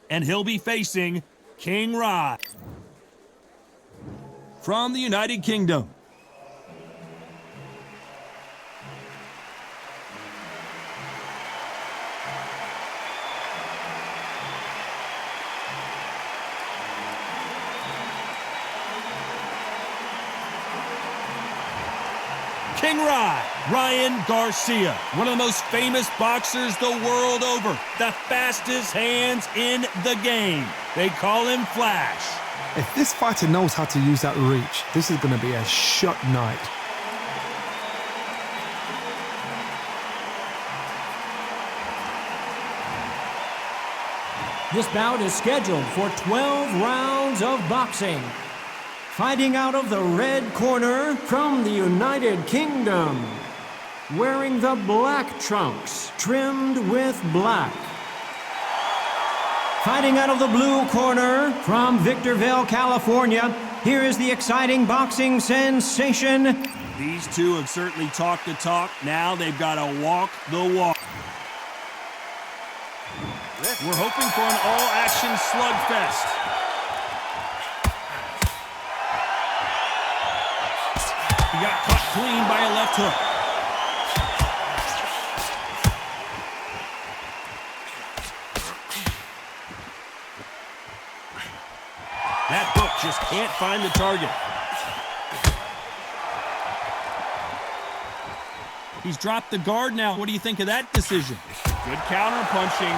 and he'll be facing King Rod from the United Kingdom. King Rod, Ryan Garcia, one of the most famous boxers the world over, the fastest hands in the game. They call him Flash. If this fighter knows how to use that reach, this is going to be a shot night. This bout is scheduled for 12 rounds of boxing. Fighting out of the red corner from the United Kingdom, wearing the black trunks trimmed with black. Fighting out of the blue corner from Victorville, California, here is the exciting boxing sensation. These two have certainly talked the talk. Now they've got to walk the walk. We're hoping for an all-action slugfest. He got caught clean by a left hook. That hook just can't find the target. He's dropped the guard now. What do you think of that decision? Good counter punching.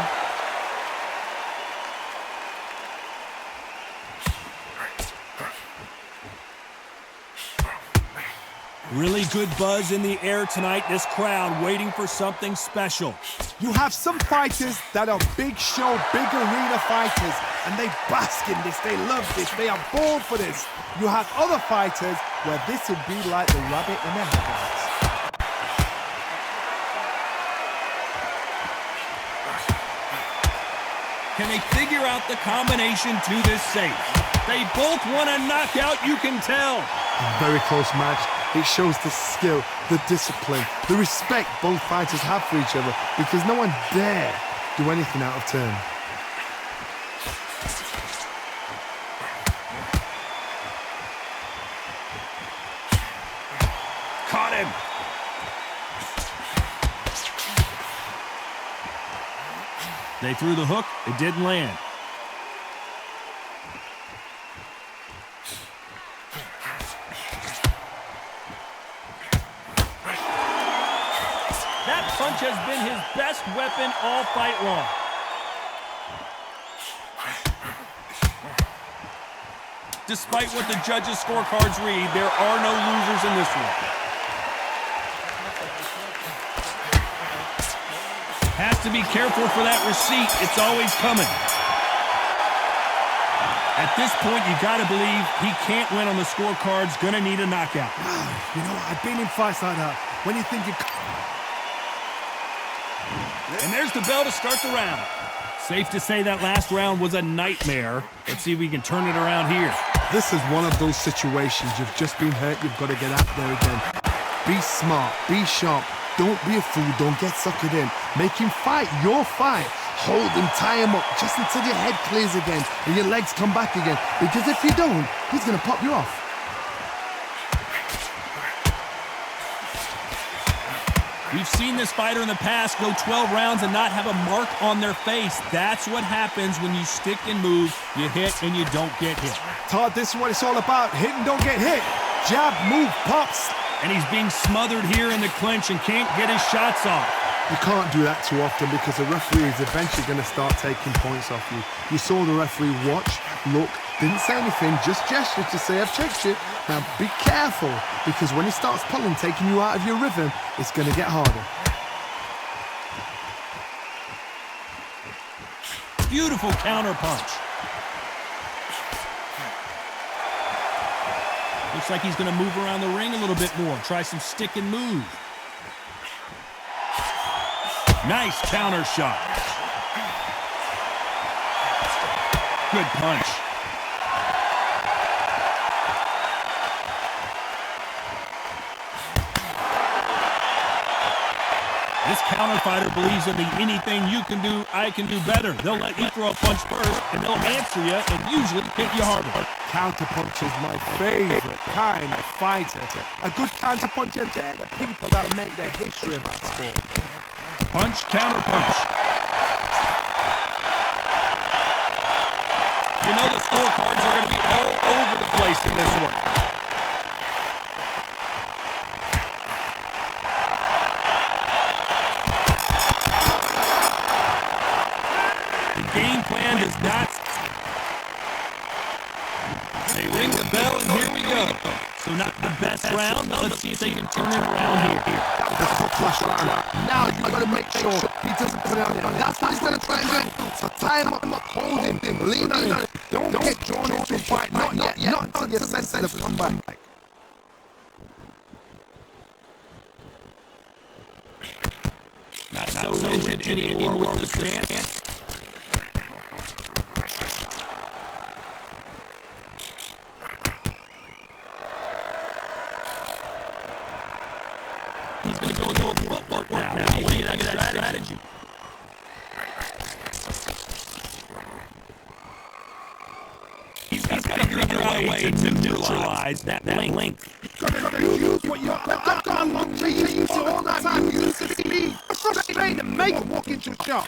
Really good buzz in the air tonight. This crowd waiting for something special. You have some fighters that are big show, big arena fighters, and they bask in this, they love this, they are born for this. You have other fighters where this would be like the rabbit in the headlights. Can they figure out the combination to this safe? They both want a knockout, you can tell. A very close match. It shows the skill, the discipline, the respect both fighters have for each other, because no one dare do anything out of turn. Caught him. They threw the hook, it didn't land. That punch has been his best weapon all fight long. Despite what the judges' scorecards read, there are no losers in this one. Has to be careful for that receipt. It's always coming. At this point, you got to believe he can't win on the scorecards. Going to need a knockout. You know, I've been in fights like that. When you think you... And there's the bell to start the round. Safe to say that last round was a nightmare. Let's see if we can turn it around here. This is one of those situations. You've just been hurt. You've got to get out there again. Be smart. Be sharp. Don't be a fool. Don't get suckered in. Make him fight your fight. Hold him, tie him up, just until your head clears again and your legs come back again. Because if you don't, he's going to pop you off. We've seen this fighter in the past go 12 rounds and not have a mark on their face. That's what happens when you stick and move. You hit and you don't get hit. Todd, this is what it's all about. Hit and don't get hit. Jab, move, pops. And he's being smothered here in the clinch and can't get his shots off. You can't do that too often because the referee is eventually going to start taking points off you. You saw the referee watch, look, didn't say anything, just gestured to say, I've checked you. Now be careful, because when he starts pulling, taking you out of your rhythm, it's going to get harder. Beautiful counter punch. Looks like he's going to move around the ring a little bit more. Try some stick and move. Nice counter shot. Good punch. This counter fighter believes in the anything you can do, I can do better. They'll let you throw a punch first, and they'll answer you and usually hit you harder. Counterpunch is my favorite kind of fighter. A good counterpuncher, they're the people that make the history of that sport. Punch, counter punch. You know the scorecards are going to be all over the place in this one. Game plan does not. They ring the bell, and here we go. So not the best round, but let's see if they can turn it around here. That was a top flash round. Now you got to make sure he doesn't put it on him. That's what he's going to try and do. So tie him up, hold him, lean on him. Don't get drawn into a fight. Not yet. Not until you're sensitive to come back. Not so rigid anymore with the stance. He's going to go into a footwork now. What do you think of that strategy? He's got to figure out a way to neutralize that length. Use what you got. I've got a long to use it all that time. Use the speed. Frustrate and make him walk into a shot.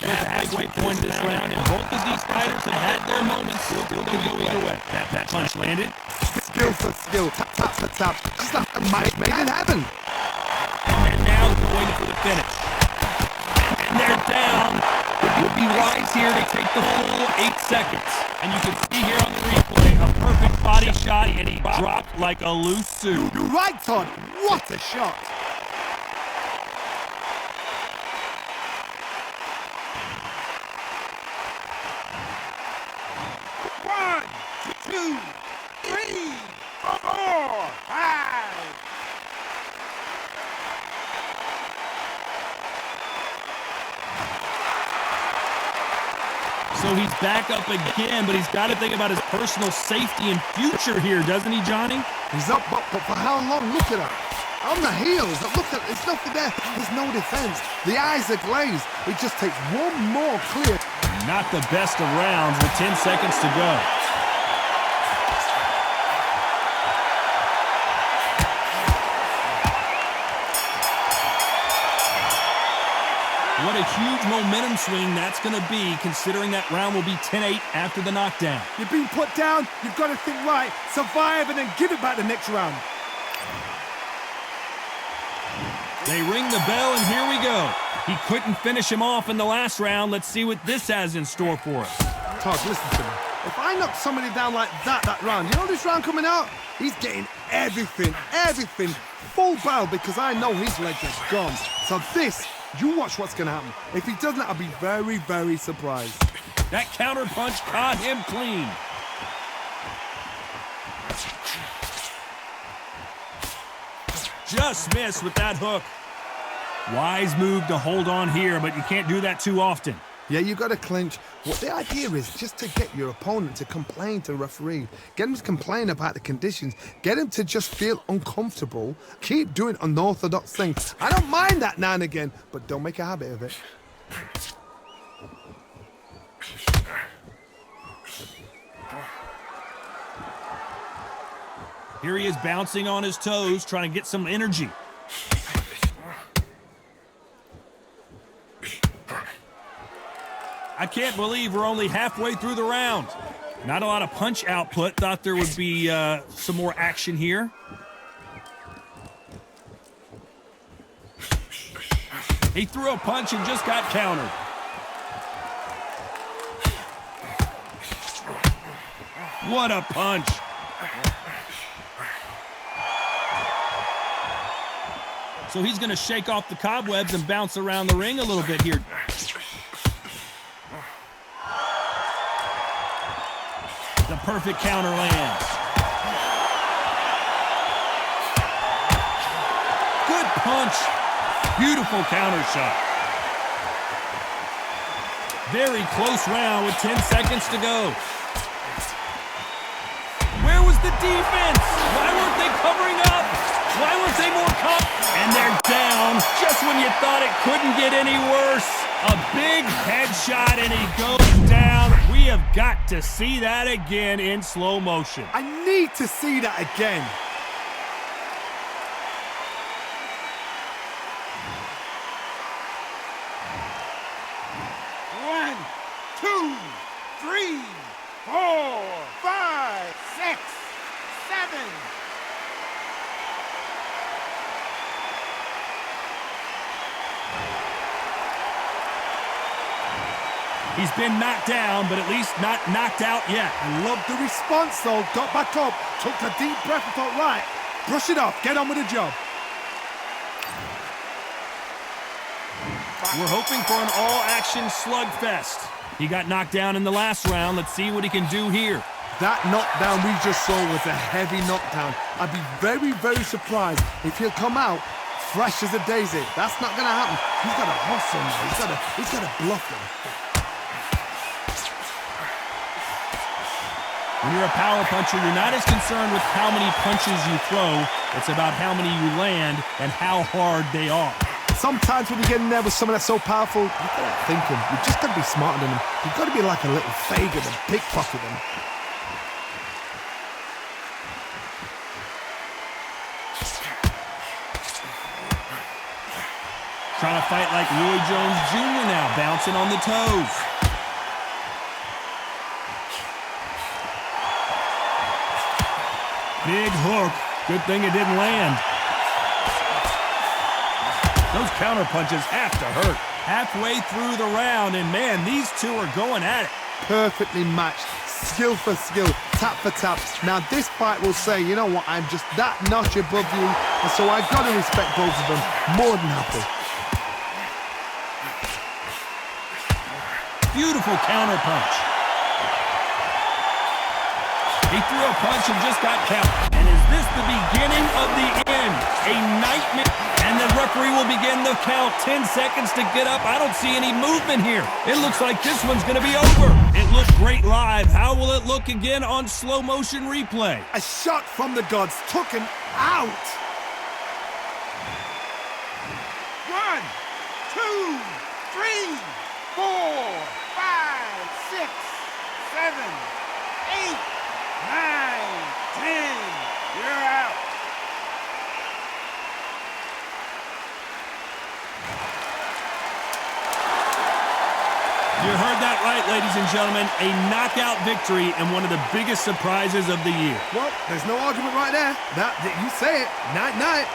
At the halfway point of this round, and both of these fighters have had their moments. Still could go either way. That punch landed. Skill for skill, tap for tap. Just like a might made it happen. And now they're waiting for the finish. And they're down. It would be wise here to take the full 8 seconds. And you can see here on the replay a perfect body shot, and he dropped like a loose suit. You're right, Todd. What a shot. So he's back up again, but he's got to think about his personal safety and future here, doesn't he, Johnny? He's up, but for how long? Look at him. On the heels. Look at it's nothing there. There's no defense. The eyes are glazed. It just takes one more clear. Not the best of rounds with 10 seconds to go. What a huge momentum swing that's going to be, considering that round will be 10-8 after the knockdown. You've been put down, you've got to think right, survive, and then give it back the next round. They ring the bell, and here we go. He couldn't finish him off in the last round. Let's see what this has in store for us. Todd, listen to me. If I knock somebody down like that round, you know this round coming out? He's getting everything, full barrel, because I know his legs are gone. So this, you watch what's going to happen. If he doesn't, I'll be very, very surprised. That counter punch caught him clean. Just missed with that hook. Wise move to hold on here, but you can't do that too often. Yeah, you got to clinch. What the idea is just to get your opponent to complain to the referee. Get him to complain about the conditions. Get him to just feel uncomfortable. Keep doing unorthodox things. I don't mind that now and again, but don't make a habit of it. Here he is bouncing on his toes, trying to get some energy. I can't believe we're only halfway through the round. Not a lot of punch output. Thought there would be some more action here. He threw a punch and just got countered. What a punch. So he's going to shake off the cobwebs and bounce around the ring a little bit here. The perfect counter lands. Good punch. Beautiful counter shot. Very close round with 10 seconds to go. the defense? Why weren't they covering up? Why weren't they more And they're down just when you thought it couldn't get any worse. A big headshot, and he goes down. We have got to see that again in slow motion. I need to see that again. One, two, three, 4, 5, 6, 7. He's been knocked down, but at least not knocked out yet. I love the response, though. Got back up, took a deep breath and thought, right, brush it off, get on with the job. We're hoping for an all-action slugfest. He got knocked down in the last round. Let's see what he can do here. That knockdown we just saw was a heavy knockdown. I'd be very, very surprised if he'll come out fresh as a daisy. That's not going to happen. He's got to hustle now. He's got to bluff him. When you're a power puncher, you're not as concerned with how many punches you throw. It's about how many you land and how hard they are. Sometimes when you get in there with someone that's so powerful, you've got to think him. You've just got to be smarter than him. You've got to be like a little Fagin and pickpocket him. Trying to fight like Roy Jones Jr. now, bouncing on the toes. Big hook. Good thing it didn't land. Those counter punches have to hurt. Halfway through the round, and man, these two are going at it. Perfectly matched. Skill for skill, tap for tap. Now this fight will say, you know what, I'm just that notch above you, and so I've got to respect both of them. More than happy. Beautiful counter punch. He threw a punch and just got counted. And is this the beginning of the end? A nightmare. And the referee will begin the count. 10 seconds to get up. I don't see any movement here. It looks like this one's going to be over. It looked great live. How will it look again on slow motion replay? A shot from the gods took him out. 1, 2, 3, 4, 5, 6, 7, 8, 9, 10. You're out. You heard that right, ladies and gentlemen. A knockout victory and one of the biggest surprises of the year. Well, there's no argument right there. You say it. Night, night.